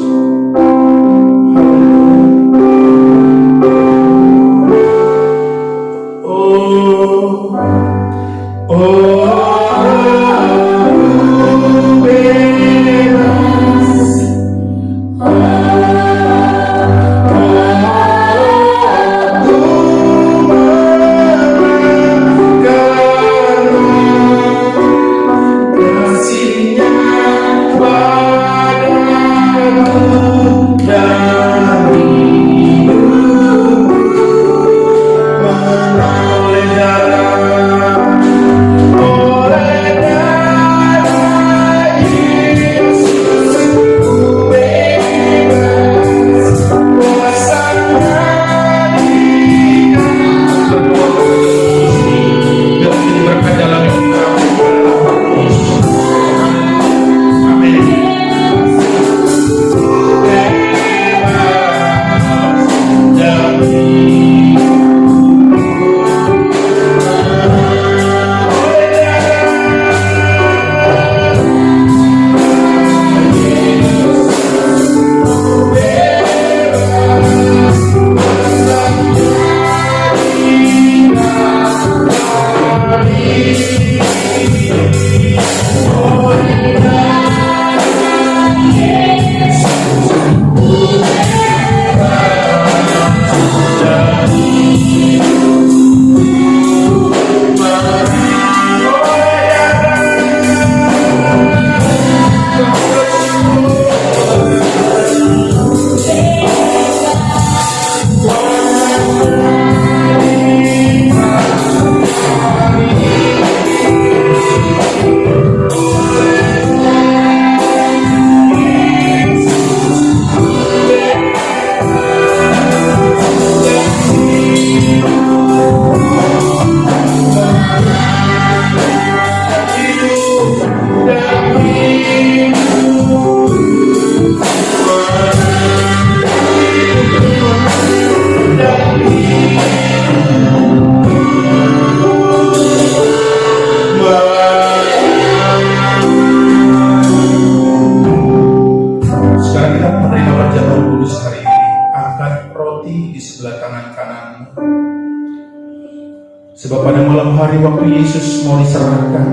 Sebab pada malam hari waktu Yesus mau diserahkan,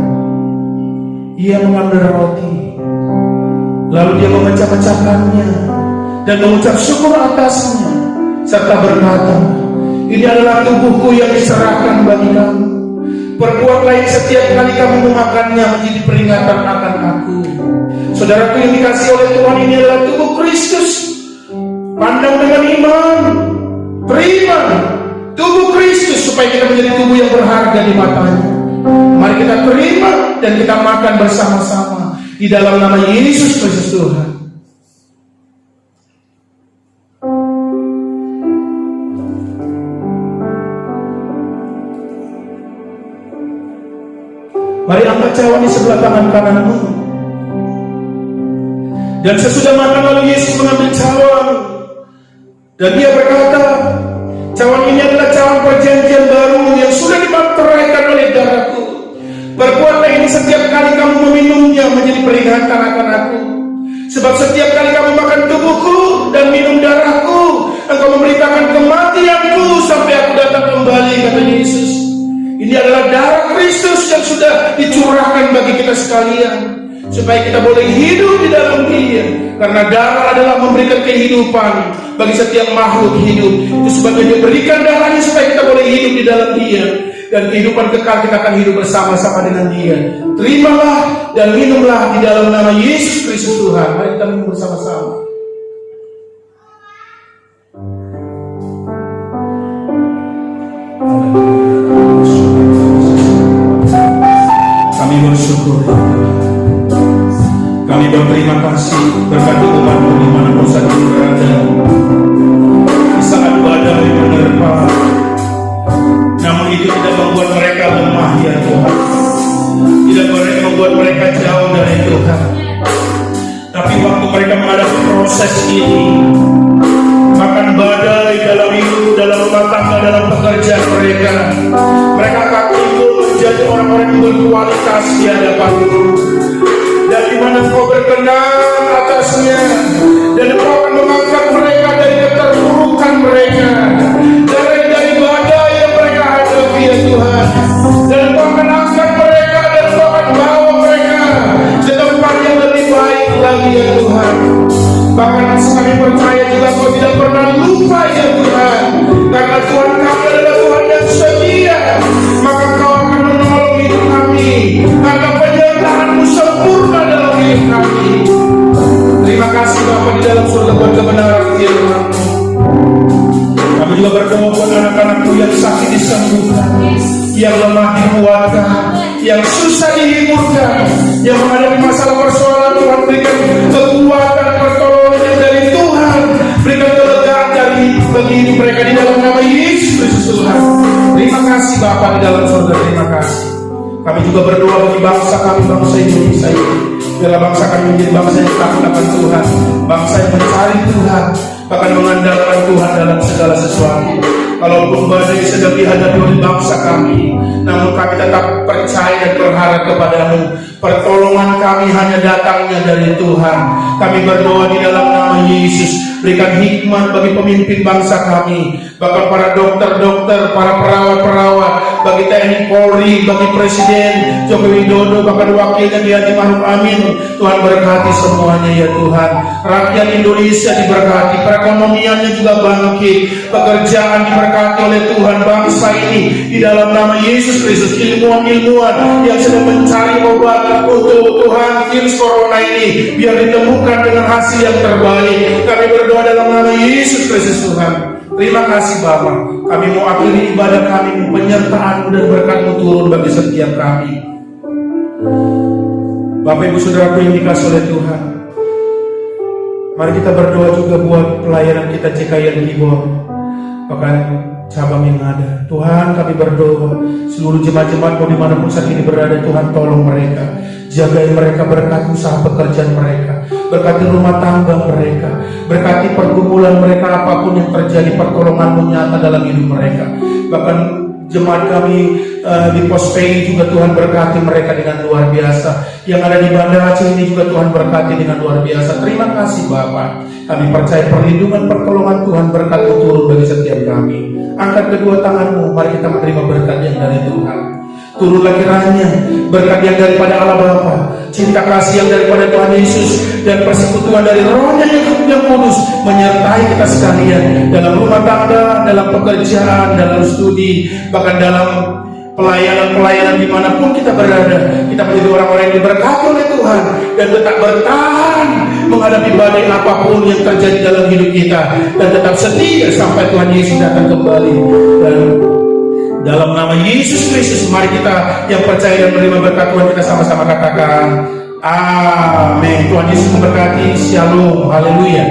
Ia mengambil roti, lalu Dia memecah-mecahkannya dan mengucap syukur atasnya, serta berkata, ini adalah tubuhku yang diserahkan bagi kamu. Perbuatlah ini setiap kali kamu memakannya menjadi peringatan akan aku. Saudaraku yang dikasihi oleh Tuhan, ini adalah tubuh Kristus. Pandang dengan iman, terima tubuh Kristus supaya kita menjadi tubuh yang berharga di matanya. Mari kita terima dan kita makan bersama-sama di dalam nama Yesus Kristus Tuhan. Mari angkat cawan di sebelah tangan kananmu. Dan sesudah makan lalu Yesus mengambil cawan dan Dia berkata, cawan ini adalah cawan perjanjian baru yang sudah dimateraikan oleh darahku. Perbuatlah ini setiap kali kamu meminumnya menjadi peringatan akan aku. Sebab setiap kali kamu makan tubuhku dan minum darahku, engkau memberitakan kematianku sampai aku datang kembali, kata Yesus. Ini adalah darah Kristus yang sudah dicurahkan bagi kita sekalian, supaya kita boleh hidup di dalam Dia. Karena darah adalah memberikan kehidupan bagi setiap makhluk hidup. Itu sebabnya Dia berikan darahnya supaya kita boleh hidup di dalam Dia. Dan kehidupan kekal kita akan hidup bersama-sama dengan Dia. Terimalah dan minumlah di dalam nama Yesus Kristus Tuhan. Mari kita minum bersama-sama. Kami bersyukur, kami berterima kasih berkat umatmu dimanapun saja berada. Di saat badai menerpa namun itu tidak membuat mereka lemah ya Tuhan. Tidak membuat mereka jauh dari Tuhan. Tapi waktu mereka menghadapi proses ini, makan badai dalam hidup, dalam rumah tangga, dalam pekerjaan mereka, mereka akan timbul menjadi orang-orang yang berkualitas di hadapan-Mu. Dan di mana Engkau berkenan atasnya, dan Engkau akan mengangkat mereka dari keterpurukan mereka, dari badai yang mereka hadapi ya Tuhan. Dan Engkau akan angkat mereka, dan Engkau akan bawa mereka ke tempat yang lebih baik lagi ya Tuhan. Bahkan kami percaya juga Kau tidak pernah lupa ya Tuhan, karena Tuhan kami adalah Tuhan yang setia. Maka Kau akan menolong hidup kami, agar penyertaan-Mu sempurna dalam hidup kami. Terima kasih Bapa di dalam surga buat kebenaran firman-Mu. Kami juga berdoa buat anak-anak-Mu yang sakit disembuhkan, yang lemah dikuatkan, yang susah dihiburkan, yang menghadapi masalah persoalan. Tuhan berikan kekuatan pertolongan dari Tuhan, berikan kelegaan dari bagi hidup mereka di dalam nama Yesus Kristus Tuhan. Terima kasih Bapa di dalam surga, terima kasih. Kami juga berdoa bagi bangsa kami, bangsa Indonesia ini. Biarlah bangsa kami menjadi bangsa yang takut akan Tuhan, bangsa yang mencari Tuhan, bahkan mengandalkan Tuhan dalam segala sesuatu. Kalaupun badai sedang dihadapi oleh bangsa kami, namun kami tetap percaya dan berharap kepada-Mu. Pertolongan kami hanya datangnya dari Tuhan. Kami berdoa di dalam nama Yesus, berikan hikmat bagi pemimpin bangsa kami, bahkan para dokter-dokter, para perawat-perawat, bagi TNI Polri, bagi Presiden Joko Widodo, bahkan wakilnya di Haji Maruf Amin. Tuhan berkati semuanya ya Tuhan. Rakyat Indonesia diberkati, perekonomiannya juga bangkit, pekerjaan diberkati oleh Tuhan. Bangsa ini di dalam nama Yesus Kristus, ilmuwan-ilmuwan yang sedang mencari obat untuk Tuhan virus corona ini, biar ditemukan dengan hasil yang terbaik. Kami berdoa dalam nama Yesus Kristus Tuhan. Terima kasih Bapa. Kami mau akhiri ibadah kami, penyertaan-Mu dan berkat-Mu turun bagi setiap kami. Bapak Ibu Saudaraku yang dikasihi oleh Tuhan, mari kita berdoa juga buat pelayanan kita CKY Gibor, bahkan cabang yang ada. Tuhan, kami berdoa seluruh jemaat-jemaat dimanapun saat ini berada, Tuhan tolong mereka, jagai mereka, berkati usaha pekerjaan mereka, berkati rumah tangga mereka, berkati pergumulan mereka, apapun yang terjadi, pertolongan-Mu nyata dalam hidup mereka. Bahkan jemaat kami di Pos PI juga Tuhan berkati mereka dengan luar biasa. Yang ada di Banda Aceh ini juga Tuhan berkati dengan luar biasa. Terima kasih Bapa. Kami percaya perlindungan pertolongan Tuhan, berkat-Mu turun bagi setiap kami. Angkat kedua tangan-Mu, mari kita menerima berkat yang dari Tuhan. Turunlah kiranya berkat yang daripada Allah Bapa, cinta kasih yang daripada Tuhan Yesus, dan persekutuan dari Roh-Nya yang kudus menyertai kita sekalian dalam rumah tangga, dalam pekerjaan, dalam studi, bahkan dalam pelayanan-pelayanan dimanapun kita berada. Kita menjadi orang-orang yang diberkati oleh Tuhan dan tetap bertahan menghadapi badai apapun yang terjadi dalam hidup kita, dan tetap setia sampai Tuhan Yesus datang kembali. Dan dalam nama Yesus Kristus, mari kita yang percaya dan menerima berkat Tuhan, kita sama-sama katakan amin. Tuhan Yesus memberkati. Shalom, haleluya.